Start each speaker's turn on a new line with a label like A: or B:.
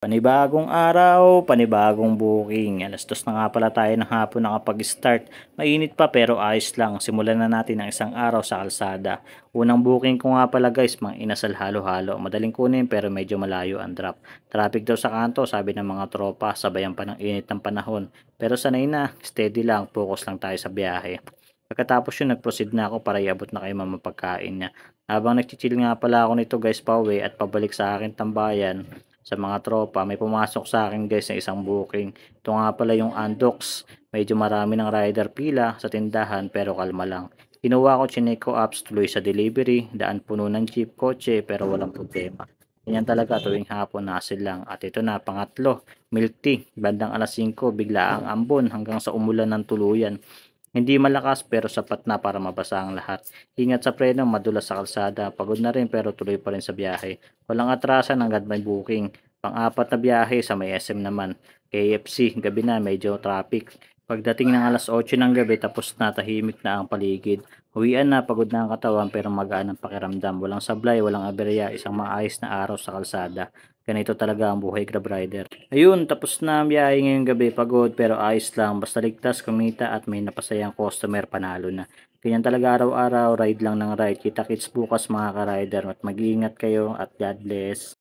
A: Panibagong araw, panibagong booking. Alas 2 na nga pala tayo ng hapon nakapag-start. Mainit pa pero ayos lang. Simulan na natin ang isang araw sa kalsada. Unang booking ko nga pala guys, mga inasal halo-halo. Madaling kunin pero medyo malayo ang drop. Traffic daw sa kanto, sabi ng mga tropa, sabayan pa ng init ng panahon. Pero sanay na, steady lang, focus lang tayo sa biyahe. Pagkatapos yun, nag-proceed na ako para iabot na kay mama pagkain niya. Habang nagchichill nga pala ako nito guys, pauwi at pabalik sa akin tambayan, sa mga tropa, may pumasok sa akin guys na isang booking. Ito nga pala yung Andox. Medyo marami ng rider pila sa tindahan pero kalma lang. Kinuha ko, chinek ko apps, tuloy sa delivery, daan puno ng jeep, kotse pero walang problema. Ganyan talaga tuwing hapon nasil lang. At ito na, pangatlo, milk tea. Bandang alas 5, bigla ang ambon hanggang sa umulan ng tuluyan. Hindi malakas pero sapat na para mabasa ang lahat. Ingat sa preno, madulas sa kalsada. Pagod na rin pero tuloy pa rin sa biyahe. Walang atrasan hanggat may booking. Pang-apat na biyahe sa may SM naman. KFC, gabi na, medyo traffic. Pagdating ng alas 8 ng gabi, tapos na, tahimik na ang paligid. Uwian na, pagod na ang katawan pero magaan ang pakiramdam. Walang sablay, walang aberya, isang maayos na araw sa kalsada. Ganito talaga ang buhay Grab Rider. Ayun, tapos na ang biyahe ngayong gabi. Pagod pero ayos lang. Basta ligtas, kumita at may napasayang customer, panalo na. Ganyan talaga araw-araw, ride lang ng ride. Kita-kits bukas mga ka-rider at mag-iingat kayo at God bless.